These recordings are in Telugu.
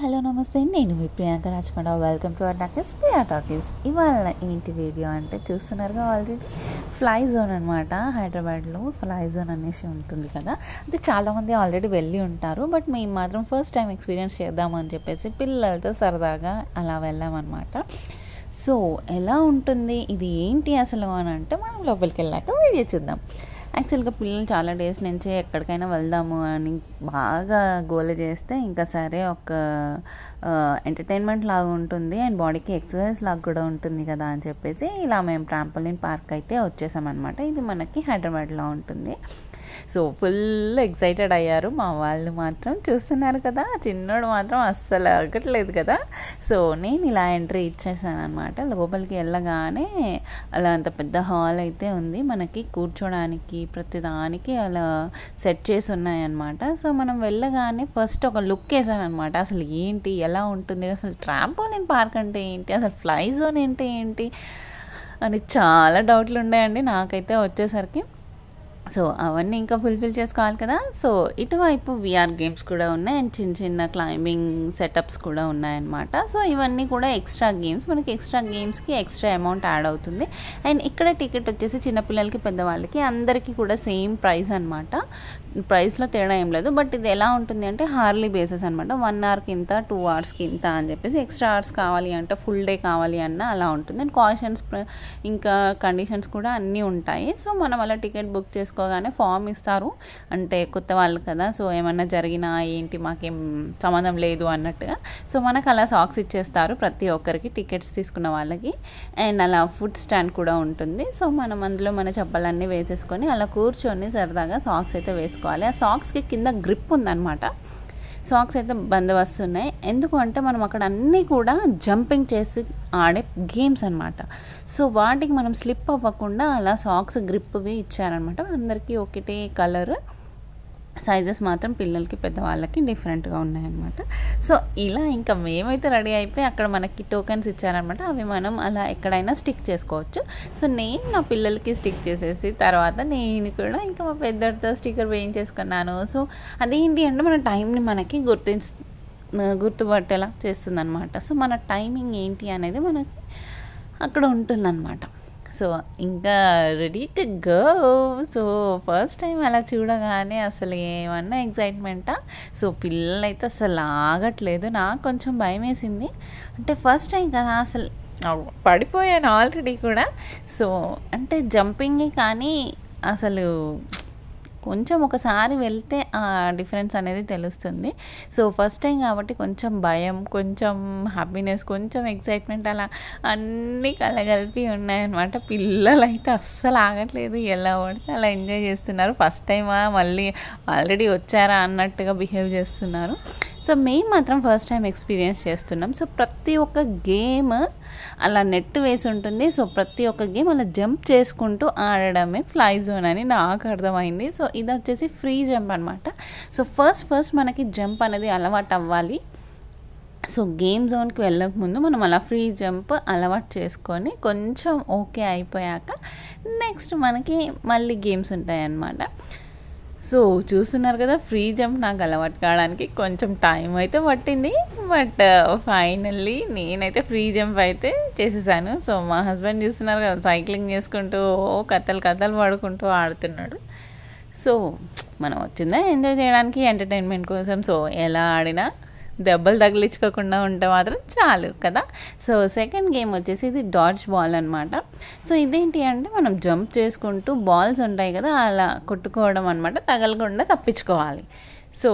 హలో నమస్తే, నేను మీ Priyanka Rajakonda. Welcome to our talkies Priya talkies. ఇవాళ ఏంటి వీడియో అంటే చూస్తున్నారుగా ఆల్రెడీ ఫ్లై జోన్ అనమాట. హైదరాబాద్లో ఫ్లై జోన్ అనేసి ఉంటుంది కదా, అది చాలామంది ఆల్రెడీ వెళ్ళి ఉంటారు. బట్ మేము మాత్రం ఫస్ట్ టైం ఎక్స్పీరియన్స్ చేద్దామని చెప్పేసి పిల్లలతో సరదాగా అలా వెళ్ళామన్నమాట. సో ఎలా ఉంటుంది, ఇది ఏంటి అసలు అని అంటే మనం లోపలికి వెళ్ళాక వీడియో చూద్దాం. యాక్చువల్గా పిల్లలు చాలా డేస్ నుంచి ఎక్కడికైనా వెళ్దాము అని బాగా గోల చేస్తే ఇంకా సరే ఒక ఎంటర్టైన్మెంట్ లాగా ఉంటుంది అండ్ బాడీకి ఎక్సర్సైజ్ లాగా కూడా ఉంటుంది కదా అని చెప్పేసి ఇలా మేము ట్రాంపోలిన్ పార్క్ అయితే వచ్చేసామన్నమాట. ఇది మనకి హైదరాబాద్లో ఉంటుంది. సో ఫుల్ ఎక్సైటెడ్ అయ్యారు మా వాళ్ళు మాత్రం. చూస్తున్నారు కదా, చిన్నోడు మాత్రం అస్సలు అగ్గట్లేదు కదా. సో నేను ఇలా ఎంట్రీ ఇచ్చేసాను అనమాట. లోపలికి వెళ్ళగానే అలా అంత పెద్ద హాల్ అయితే ఉంది, మనకి కూర్చోడానికి ప్రతిదానికి అలా సెట్ చేసి ఉన్నాయన్నమాట. సో మనం వెళ్ళగానే ఫస్ట్ ఒక లుక్ వేసాను అనమాట. అసలు ఏంటి, ఎలా ఉంటుంది, అసలు ట్రాంపోలిన్ పార్క్ అంటే ఏంటి, అసలు ఫ్లై జోన్ ఏంటి అని చాలా డౌట్లు ఉన్నాయండి నాకైతే వచ్చేసరికి. సో అవన్నీ ఇంకా ఫుల్ఫిల్ చేసుకోవాలి కదా. సో ఇటువైపు విఆర్ గేమ్స్ కూడా ఉన్నాయి అండ్ చిన్న చిన్న క్లైంబింగ్ సెటప్స్ కూడా ఉన్నాయన్నమాట. సో ఇవన్నీ కూడా ఎక్స్ట్రా గేమ్స్, మనకి ఎక్స్ట్రా గేమ్స్కి ఎక్స్ట్రా అమౌంట్ యాడ్ అవుతుంది. అండ్ ఇక్కడ టికెట్ వచ్చేసి చిన్నపిల్లలకి పెద్దవాళ్ళకి అందరికీ కూడా సేమ్ ప్రైస్ అనమాట. ప్రైస్లో తేడా ఏం లేదు. బట్ ఇది ఎలా ఉంటుంది అంటే హార్లీ బేసెస్ అనమాట. 1 అవర్కి ఇంత, 2 అవర్స్కి ఇంత అని చెప్పేసి ఎక్స్ట్రా అవర్స్ కావాలి అంటే ఫుల్ డే కావాలి అన్న అలా ఉంటుంది. అండ్ కాషన్స్ ఇంకా కండిషన్స్ కూడా అన్నీ ఉంటాయి. సో మనం అలా టికెట్ బుక్ చేసుకోగానే ఫామ్ ఇస్తారు, అంటే కొత్త వాళ్ళు కదా, సో ఏమన్నా జరిగినా ఏంటి మాకేం సంబంధం లేదు అన్నట్టుగా. సో మనకు అలా సాక్స్ ఇచ్చేస్తారు ప్రతి ఒక్కరికి, టికెట్స్ తీసుకున్న వాళ్ళకి. అండ్ అలా ఫుడ్ స్టాండ్ కూడా ఉంటుంది. సో మనం అందులో మన చెప్పలన్నీ వేసేసుకొని అలా కూర్చొని సరదాగా సాక్స్ అయితే వేసుకోవాలి. ఆ సాక్స్కి కింద గ్రిప్ ఉందన్నమాట. సాక్స్ అయితే బందోబస్తు ఉన్నాయి. ఎందుకు అంటే మనం అక్కడ అన్నీ కూడా జంపింగ్ చేసి ఆడే గేమ్స్ అనమాట. సో వాటికి మనం స్లిప్ అవ్వకుండా అలా సాక్స్ గ్రిప్వి ఇచ్చారనమాట. అందరికీ ఒకటే కలర్, సైజెస్ మాత్రం పిల్లలకి పెద్దవాళ్ళకి డిఫరెంట్గా ఉన్నాయన్నమాట. సో ఇలా ఇంకా మేమైతే రెడీ అయిపోయి అక్కడ మనకి టోకెన్స్ ఇచ్చారనమాట. అవి మనం అలా ఎక్కడైనా స్టిక్ చేసుకోవచ్చు. సో నేను నా పిల్లలకి స్టిక్ చేసేసి తర్వాత నేను కూడా ఇంకా మా పెద్దడితో స్టిక్కర్ వేయించేసుకున్నాను. సో అదేంటి అంటే మన టైంని మనకి గుర్తుపట్టేలా చేస్తుందన్నమాట. సో మన టైమింగ్ ఏంటి అనేది మనకి అక్కడ ఉంటుందన్నమాట. సో ఇంకా ready to go. So first time అలా చూడగానే అసలు ఏమన్నా ఎగ్జైట్మెంటా. సో పిల్లలైతే అసలు ఆగట్లేదు. నాకు కొంచెం భయం వేసింది, అంటే ఫస్ట్ టైం కదా, అసలు పడిపోయాను ఆల్రెడీ కూడా. సో అంటే జంపింగ్ కానీ అసలు కొంచెం ఒకసారి వెళ్తే ఆ డిఫరెన్స్ అనేది తెలుస్తుంది. సో ఫస్ట్ టైం కాబట్టి కొంచెం భయం, కొంచెం హ్యాపీనెస్, కొంచెం ఎక్సైట్మెంట్ అలా అన్నీ కలగలిపి ఉన్నాయన్నమాట. పిల్లలు అయితే అస్సలు ఆగట్లేదు, ఎలా పడితే అలా ఎంజాయ్ చేస్తున్నారు. ఫస్ట్ టైమా మళ్ళీ ఆల్రెడీ వచ్చారా అన్నట్టుగా బిహేవ్ చేస్తున్నారు. సో మేము మాత్రం ఫస్ట్ టైం ఎక్స్పీరియన్స్ చేస్తున్నాం. సో ప్రతి ఒక్క గేమ్ అలా నెట్ వేసి ఉంటుంది. సో ప్రతి ఒక్క గేమ్ అలా జంప్ చేసుకుంటూ ఆడడమే ఫ్లై జోన్ అని నాకు అర్థమైంది. సో ఇది వచ్చేసి ఫ్రీ జంప్ అనమాట. సో ఫస్ట్ మనకి జంప్ అనేది అలవాటు అవ్వాలి. సో గేమ్ జోన్కి వెళ్ళకముందు మనం అలా ఫ్రీ జంప్ అలవాటు చేసుకొని కొంచెం ఓకే అయిపోయాక నెక్స్ట్ మనకి మళ్ళీ గేమ్స్ ఉంటాయి అన్నమాట. సో చూస్తున్నారు కదా, ఫ్రీ జంప్ నాకు అలవాటు కావడానికి కొంచెం టైం అయితే పట్టింది. బట్ ఫైనల్లీ నేనైతే ఫ్రీ జంప్ అయితే చేసేసాను. సో మా హస్బెండ్ చూస్తున్నారు కదా, సైక్లింగ్ చేసుకుంటూ కథలు పాడుకుంటూ ఆడుతున్నాడు. సో మనం వచ్చిందా ఎంజాయ్ చేయడానికి, ఎంటర్టైన్మెంట్ కోసం. సో ఎలా ఆడినా దెబ్బలు తగిలించుకోకుండా ఉంటే మాత్రం చాలు కదా. సో సెకండ్ గేమ్ వచ్చేసి ఇది డాడ్జ్ బాల్ అనమాట. సో ఇదేంటి అంటే మనం జంప్ చేసుకుంటూ బాల్స్ ఉంటాయి కదా, అలా కొట్టుకోవడం అనమాట, తగలకుండా తప్పించుకోవాలి. సో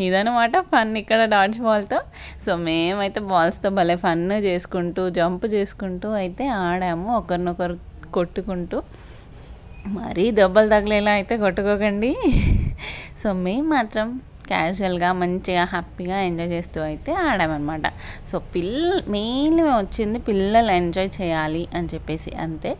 ఇదనమాట ఫన్ ఇక్కడ డాడ్జ్ బాల్తో. సో మేమైతే బాల్స్తో భలే ఫన్ చేసుకుంటూ జంప్ చేసుకుంటూ అయితే ఆడాము, ఒకరినొకరు కొట్టుకుంటూ. మరీ దెబ్బలు తగిలేలా అయితే కొట్టుకోకండి. సో మేము మాత్రం క్యాజువల్గా మంచిగా హ్యాపీగా ఎంజాయ్ చేస్తూ అయితే ఆడామన్నమాట. సో మెయిన్లీ వచ్చింది పిల్లలు ఎంజాయ్ చేయాలి అని చెప్పేసి అంతే.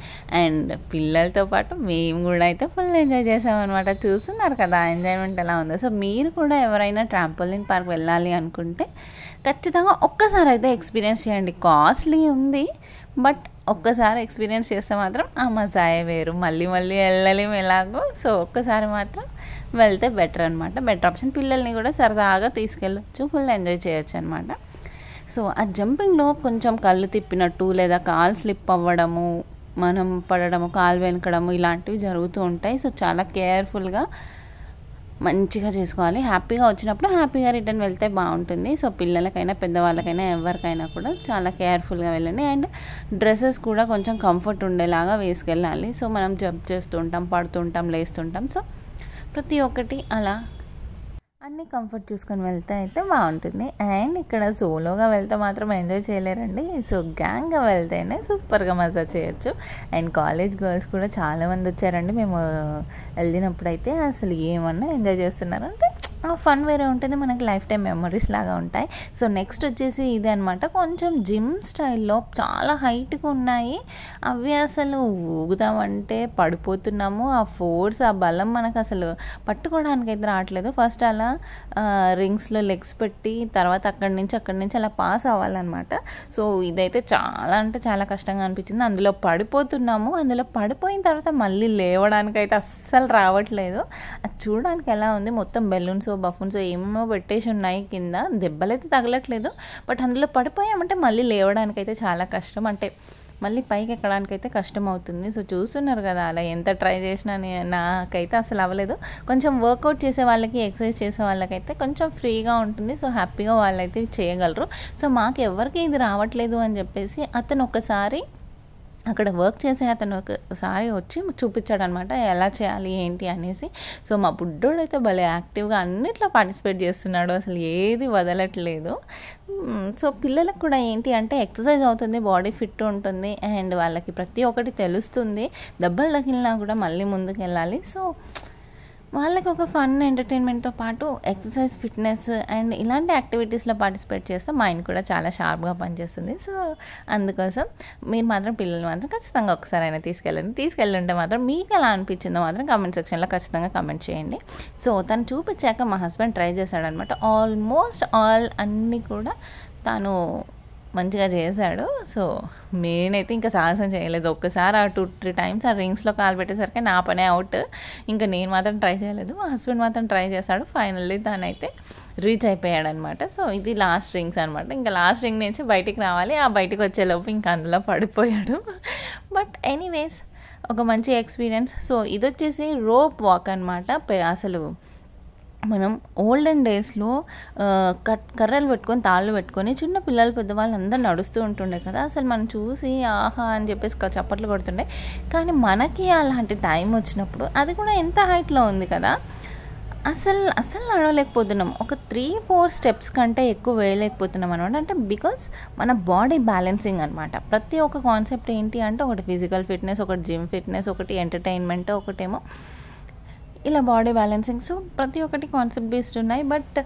అండ్ పిల్లలతో పాటు మేము కూడా అయితే ఫుల్ ఎంజాయ్ చేసామన్నమాట. చూస్తున్నారు కదా ఎంజాయ్మెంట్ ఎలా ఉందో. సో మీరు కూడా ఎవరైనా ట్రాంపోలిన్ పార్క్ వెళ్ళాలి అనుకుంటే ఖచ్చితంగా ఒక్కసారి అయితే ఎక్స్పీరియన్స్ చేయండి. కాస్ట్లీ ఉంది, బట్ ఒక్కసారి ఎక్స్పీరియన్స్ చేస్తే మాత్రం ఆ మజాయే వేరు. మళ్ళీ వెళ్ళలేము ఎలాగో. సో ఒక్కసారి మాత్రం వెళ్తే బెటర్ అనమాట. Better option. పిల్లల్ని కూడా సరదాగా తీసుకెళ్ళచ్చు, ఫుల్ ఎంజాయ్ చేయొచ్చు అనమాట. సో ఆ జంపింగ్లో కొంచెం కళ్ళు తిప్పినట్టు లేదా కాలు స్లిప్ అవ్వడము, మనం పడడము, కాలు వెనకడము ఇలాంటివి జరుగుతూ ఉంటాయి. సో చాలా కేర్ఫుల్గా మంచిగా చేసుకోవాలి. హ్యాపీగా వచ్చినప్పుడు హ్యాపీగా రిటర్న్ వెళ్తే బాగుంటుంది. సో పిల్లలకైనా పెద్దవాళ్ళకైనా ఎవరికైనా కూడా చాలా కేర్ఫుల్గా వెళ్ళండి. అండ్ డ్రెస్సెస్ కూడా కొంచెం కంఫర్ట్ ఉండేలాగా వేసుకెళ్ళాలి. సో మనం జంప్ చేస్తుంటాం, పడుతుంటాం, లేస్తుంటాం. సో ప్రతి ఒక్కటి అలా అన్నీ కంఫర్ట్ చూసుకొని వెళ్తే అయితే బాగుంటుంది. అండ్ ఇక్కడ సోలోగా వెళ్తే మాత్రం ఎంజాయ్ చేయలేరండి. సో గ్యాంగ్గా వెళ్తేనే సూపర్గా మజా చేయొచ్చు. అండ్ కాలేజ్ గర్ల్స్ కూడా చాలామంది వచ్చారండి. మేము వెళ్ళినప్పుడు అయితే అసలు ఏమన్నా ఎంజాయ్ చేస్తున్నారంటే ఆ ఫన్ వేరే ఉంటుంది, మనకి లైఫ్ టైం మెమరీస్ లాగా ఉంటాయి. సో నెక్స్ట్ వచ్చేసి ఇది అనమాట, కొంచెం జిమ్ స్టైల్లో చాలా హైట్గా ఉన్నాయి. అవి అసలు ఊగుదామంటే పడిపోతున్నాము. ఆ ఫోర్స్, ఆ బలం మనకు అసలు పట్టుకోవడానికి అయితే రావట్లేదు. ఫస్ట్ అలా రింగ్స్లో లెగ్స్ పెట్టి తర్వాత అక్కడి నుంచి అలా పాస్ అవ్వాలన్నమాట. సో ఇదైతే చాలా అంటే చాలా కష్టంగా అనిపించింది. అందులో పడిపోతున్నాము. అందులో పడిపోయిన తర్వాత మళ్ళీ లేవడానికి అయితే అస్సలు రావట్లేదు. అది చూడడానికి ఎలా ఉంది, మొత్తం బెలూన్స్, బఫూన్స్ ఏమేమో పెట్టేసి ఉన్నాయి కింద. దెబ్బలైతే తగలట్లేదు, బట్ అందులో పడిపోయామంటే మళ్ళీ లేవడానికి అయితే చాలా కష్టం. అంటే మళ్ళీ పైకి ఎక్కడానికైతే కష్టం అవుతుంది. సో చూస్తున్నారు కదా, అలా ఎంత ట్రై చేసినా నాకైతే అసలు అవ్వలేదు. కొంచెం వర్కౌట్ చేసే వాళ్ళకి, ఎక్సర్సైజ్ చేసే వాళ్ళకైతే కొంచెం ఫ్రీగా ఉంటుంది. సో హ్యాపీగా వాళ్ళైతే చేయగలరు. సో మాకు ఎవరికి ఇది రావట్లేదు అని చెప్పేసి అతను ఒకసారి అక్కడ వర్క్ చేసే అతను ఒకసారి వచ్చి చూపించాడు అనమాట, ఎలా చేయాలి ఏంటి అనేసి. సో మా బుడ్డోడైతే భలే యాక్టివ్గా అన్నిట్లో పార్టిసిపేట్ చేస్తున్నాడు, అసలు ఏది వదలట్లేదు. సో పిల్లలకు కూడా ఏంటి అంటే ఎక్సర్సైజ్ అవుతుంది, బాడీ ఫిట్ ఉంటుంది, అండ్ వాళ్ళకి ప్రతి ఒక్కటి తెలుస్తుంది. దెబ్బలు తగిలినా కూడా మళ్ళీ ముందుకు వెళ్ళాలి. సో వాళ్ళకి ఒక ఫన్, ఎంటర్టైన్మెంట్తో పాటు ఎక్సర్సైజ్, ఫిట్నెస్ అండ్ ఇలాంటి యాక్టివిటీస్లో పార్టిసిపేట్ చేస్తే మైండ్ కూడా చాలా షార్ప్గా పనిచేస్తుంది. సో అందుకోసం మీరు మాత్రం పిల్లలు మాత్రం ఖచ్చితంగా ఒకసారైనా తీసుకెళ్ళంటే మాత్రం మీకు ఎలా అనిపించిందో మాత్రం కామెంట్ సెక్షన్లో ఖచ్చితంగా కామెంట్ చేయండి. సో తను చూపించాక మా హస్బెండ్ ట్రై చేశాడనమాట. ఆల్మోస్ట్ ఆల్ అన్నీ కూడా తను మంచిగా చేశాడు. సో నేనైతే ఇంకా సాహసం చేయలేదు. ఒక్కసారి ఆ 2-3 టైమ్స్ ఆ రింగ్స్లో కాలు పెట్టేసరికి నా పనే అవుట్. ఇంకా నేను మాత్రం ట్రై చేయలేదు, మా హస్బెండ్ మాత్రం ట్రై చేశాడు. ఫైనల్లీ తనైతే రీచ్ అయిపోయాడనమాట. సో ఇది లాస్ట్ రింగ్స్ అనమాట. ఇంకా లాస్ట్ రింగ్ నుంచి బయటికి రావాలి. ఆ బయటికి వచ్చేలోపు ఇంకా అందులో పడిపోయాడు. బట్ ఎనీవేస్ ఒక మంచి ఎక్స్పీరియన్స్. సో ఇది వచ్చేసి రోప్ వాక్ అనమాట. అసలు మనం ఓల్డెన్ డేస్లో కర్రలు పెట్టుకొని, తాళ్ళు పెట్టుకొని చిన్న పిల్లలు, పెద్దవాళ్ళు అందరూ నడుస్తూ ఉంటుండే కదా. అసలు మనం చూసి ఆహా అని చెప్పేసి చప్పట్లు కొడుతుండే. కానీ మనకి అలాంటి టైం వచ్చినప్పుడు అది కూడా ఎంత హైట్లో ఉంది కదా, అసలు నడవలేకపోతున్నాం. ఒక 3-4 స్టెప్స్ కంటే ఎక్కువ వేయలేకపోతున్నాం అనమాట. అంటే బికాస్ మన బాడీ బ్యాలెన్సింగ్ అనమాట. ప్రతి ఒక్క కాన్సెప్ట్ ఏంటి అంటే ఒకటి ఫిజికల్ ఫిట్నెస్, ఒకటి జిమ్ ఫిట్నెస్, ఒకటి ఎంటర్టైన్మెంట్, ఒకటేమో ఇలా బాడీ బ్యాలెన్సింగ్. సో ప్రతి ఒక్కటి కాన్సెప్ట్ బేస్డ్ ఉన్నాయి. బట్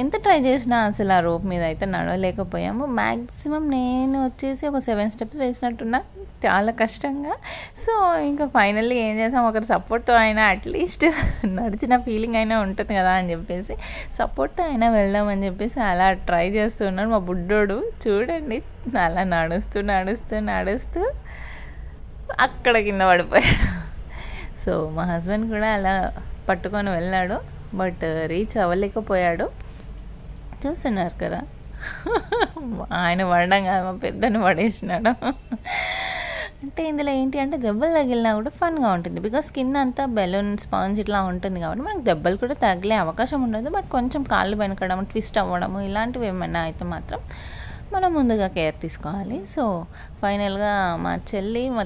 ఎంత ట్రై చేసినా అసలు ఆ రోప్ మీద అయితే నడవలేకపోయాము. మ్యాక్సిమం నేను వచ్చేసి ఒక 7 స్టెప్స్ వేసినట్టున్నా, చాలా కష్టంగా. సో ఇంకా ఫైనల్లీ ఏం చేసాం, ఒకరి సపోర్ట్తో అయినా అట్లీస్ట్ నడిచిన ఫీలింగ్ అయినా ఉంటుంది కదా అని చెప్పేసి సపోర్ట్తో అయినా వెళ్దామని చెప్పేసి అలా ట్రై చేస్తున్నాడు మా బుడ్డోడు. చూడండి అలా నడుస్తూ అక్కడ కింద పడిపోయాడు. సో మా హస్బెండ్ కూడా అలా పట్టుకొని వెళ్ళాడు, బట్ రీచ్ అవ్వలేకపోయాడు. చూస్తున్నారు కదా, ఆయన పడడం కాదు, మా పెద్దను పడేసినాడు. అంటే ఇందులో ఏంటి అంటే దెబ్బలు తగిలినా కూడా ఫన్గా ఉంటుంది. బికాస్ కింద అంతా బెలూన్, స్పాంజ్ ఇట్లా ఉంటుంది కాబట్టి మనకు దెబ్బలు కూడా తగిలే అవకాశం ఉండదు. బట్ కొంచెం కాళ్ళు వెనకడం, ట్విస్ట్ అవ్వడము ఇలాంటివి ఏమైనా అయితే మాత్రం మనం ముందుగా కేర్ తీసుకోవాలి. సో ఫైనల్గా మా చెల్లి మా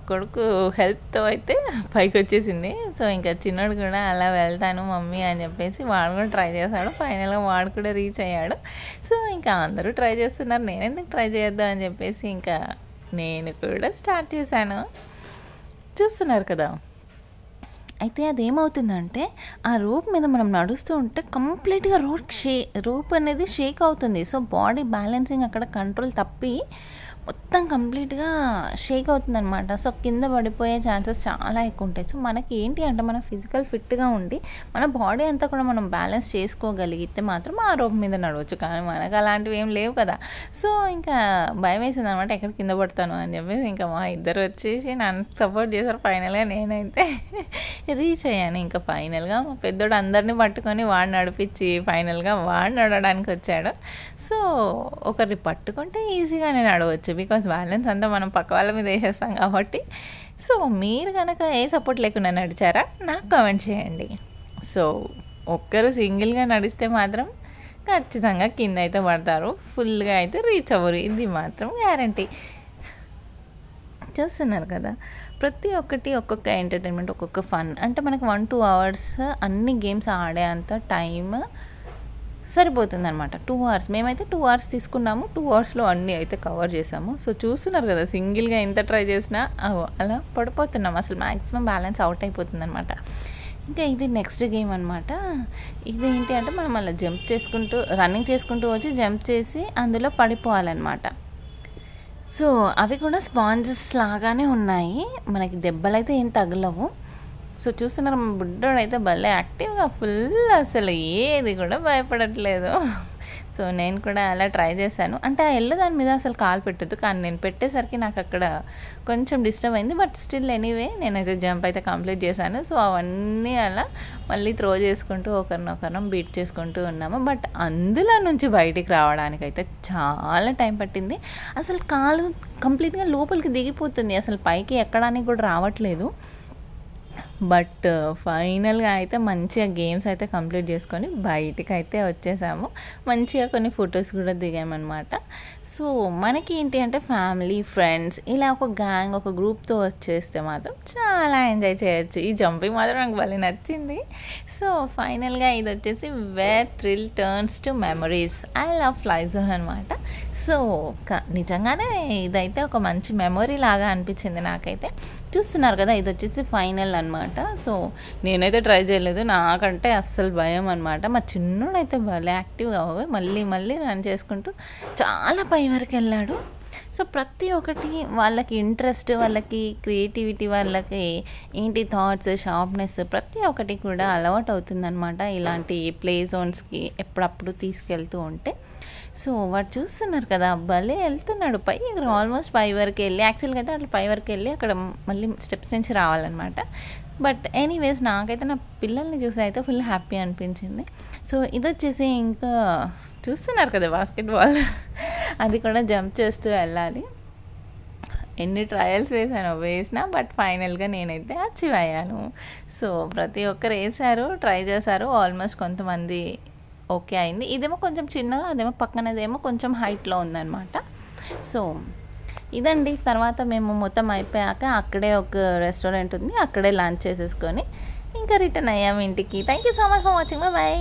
కొడుకు హెల్ప్తో అయితే పైకి వచ్చేసింది. సో ఇంకా చిన్నోడు కూడా అలా వెళ్తాను మమ్మీ అని చెప్పేసి వాడు కూడా ట్రై చేశాడు. ఫైనల్గా వాడు కూడా రీచ్ అయ్యాడు. సో ఇంకా అందరూ ట్రై చేస్తున్నారు, నేను ఎందుకు ట్రై చేయొద్దు అని చెప్పేసి ఇంకా నేను కూడా స్టార్ట్ చేశాను. చూస్తున్నారు కదా. అయితే అదేమవుతుందంటే ఆ రోప్ మీద మనం నడుస్తూ ఉంటే కంప్లీట్గా రోప్ అనేది షేక్ అవుతుంది. సో బాడీ బ్యాలెన్సింగ్ అక్కడ కంట్రోల్ తప్పి మొత్తం కంప్లీట్గా షేక్ అవుతుందన్నమాట. సో కింద పడిపోయే ఛాన్సెస్ చాలా ఎక్కువ ఉంటాయి. సో మనకి ఏంటి అంటే మన ఫిజికల్ ఫిట్గా ఉండి మన బాడీ అంతా కూడా మనం బ్యాలెన్స్ చేసుకోగలిగితే మాత్రం ఆ రోప్ మీద నడవచ్చు. కానీ మనకు అలాంటివి ఏం లేవు కదా. సో ఇంకా భయం వేసింది అనమాట, ఎక్కడ కింద పడతాను అని చెప్పేసి. ఇంకా మా ఇద్దరు వచ్చేసి నన్ను సపోర్ట్ చేశారు. ఫైనల్గా నేనైతే రీచ్ అయ్యాను. ఇంకా ఫైనల్గా మా పెద్దోడు అందరినీ పట్టుకొని వాడు నడిపించి ఫైనల్గా వాడు నడవడానికి వచ్చాడు. సో ఒకరిని పట్టుకుంటే ఈజీగానే నడవచ్చు, బికాస్ బ్యాలెన్స్ అంతా మనం పక్క వాళ్ళ మీద వేసేస్తాం కాబట్టి. సో మీరు కనుక ఏ సపోర్ట్ లేకుండా నడిచారా నాకు కామెంట్ చేయండి. సో ఒక్కరు సింగిల్గా నడిస్తే మాత్రం ఖచ్చితంగా కింద అయితే పడతారు, ఫుల్గా అయితే రీచ్ అవ్వరు, ఇది మాత్రం గ్యారంటీ. చూస్తున్నారు కదా, ప్రతి ఒక్కటి ఒక్కొక్క ఎంటర్టైన్మెంట్, ఒక్కొక్క ఫన్. అంటే మనకు 1-2 అవర్స్ అన్ని గేమ్స్ ఆడే అంత టైం సరిపోతుంది అనమాట. 2 అవర్స్ మేమైతే 2 అవర్స్ తీసుకున్నాము. 2 అవర్స్లో అన్నీ అయితే కవర్ చేసాము. సో చూస్తున్నారు కదా, సింగిల్గా ఎంత ట్రై చేసినా అలా పడిపోతున్నాం, అసలు మ్యాక్సిమం బ్యాలెన్స్ అవుట్ అయిపోతుంది అనమాట. ఇంకా ఇది నెక్స్ట్ గేమ్ అనమాట. ఇది ఏంటి అంటే మనం అలా జంప్ చేసుకుంటూ రన్నింగ్ చేసుకుంటూ వచ్చి జంప్ చేసి అందులో పడిపోవాలన్నమాట. సో అవి కూడా స్పాంజెస్ లాగానే ఉన్నాయి, మనకి దెబ్బలైతే ఏం తగలవు. సో చూస్తున్నారు మా బుడ్డోడు అయితే భలే యాక్టివ్గా ఫుల్, అసలు ఏది కూడా భయపడట్లేదు. సో నేను కూడా అలా ట్రై చేశాను. అంటే ఆ ఎల్లు దాని మీద అసలు కాలు పెట్టద్దు, కానీ నేను పెట్టేసరికి నాకు అక్కడ కొంచెం డిస్టర్బ్ అయింది. బట్ స్టిల్ ఎనీవే నేనైతే జంప్ అయితే కంప్లీట్ చేశాను. సో అవన్నీ అలా మళ్ళీ త్రో చేసుకుంటూ ఒకరినొకరం బీట్ చేసుకుంటూ ఉన్నాము. బట్ అందులో నుంచి బయటికి రావడానికి అయితే చాలా టైం పట్టింది. అసలు కాలు కంప్లీట్గా లోపలికి దిగిపోతుంది, అసలు పైకి ఎక్కడానికి కూడా రావట్లేదు. బట్ ఫైనల్గా అయితే మంచిగా గేమ్స్ అయితే కంప్లీట్ చేసుకొని బయటికి అయితే వచ్చేసాము. మంచిగా కొన్ని ఫొటోస్ కూడా దిగామన్నమాట. సో మనకి ఏంటి అంటే ఫ్యామిలీ, ఫ్రెండ్స్ ఇలా ఒక గ్యాంగ్, ఒక గ్రూప్తో వచ్చేస్తే మాత్రం చాలా ఎంజాయ్ చేయొచ్చు. ఈ జంపింగ్ మాత్రం నాకు భలే నచ్చింది. సో ఫైనల్గా ఇది వచ్చేసి where thrill turns to memories, I love fly zone అనమాట. సో నిజంగానే ఇదైతే ఒక మంచి మెమొరీ లాగా అనిపించింది నాకైతే. చూస్తున్నారు కదా, ఇది వచ్చేసి ఫైనల్ అనమాట. సో నేనైతే ట్రై చేయలేదు, నాకంటే అస్సలు భయం అనమాట. మా చిన్నోడైతే భలే యాక్టివ్గా మళ్ళీ మళ్ళీ రన్ చేసుకుంటూ చాలా పై వరకు వెళ్ళాడు. సో ప్రతి ఒక్కటి వాళ్ళకి ఇంట్రెస్ట్, వాళ్ళకి క్రియేటివిటీ, వాళ్ళకి ఏంటి థాట్స్, షార్ప్నెస్ ప్రతి ఒక్కటి కూడా అలవాటు అవుతుందన్నమాట ఇలాంటి ప్లే జోన్స్కి ఎప్పుడప్పుడు తీసుకెళ్తూ ఉంటే. సో వాడు చూస్తున్నారు కదా, భలే వెళ్తున్నాడు పై, ఆల్మోస్ట్ పై వరకు వెళ్ళి, యాక్చువల్గా అయితే అట్లా పై వరకు వెళ్ళి అక్కడ మళ్ళీ స్టెప్స్ నుంచి రావాలన్నమాట. బట్ ఎనీవేస్ నాకైతే నా పిల్లల్ని చూసి అయితే ఫుల్ హ్యాపీ అనిపించింది. సో ఇది వచ్చేసి ఇంకా చూస్తున్నారు కదా బాస్కెట్బాల్, అది కూడా జంప్ చేస్తూ వెళ్ళాలి. ఎన్ని ట్రయల్స్ వేసినా బట్ ఫైనల్గా నేనైతే అచీవ్ అయ్యాను. సో ప్రతి ఒక్కరు వేసారు, ట్రై చేశారు. ఆల్మోస్ట్ కొంతమంది ఓకే అయింది. ఇదేమో కొంచెం చిన్నగా, అదేమో పక్కనదేమో కొంచెం హైట్లో ఉందన్నమాట. సో ఇదండి. తర్వాత మేము మొత్తం అయిపోయాక అక్కడే ఒక రెస్టారెంట్ ఉంది, అక్కడే లంచ్ చేసేసుకొని ఇంకా రిటర్న్ అయ్యాము ఇంటికి. Thank you so much for watching, bye.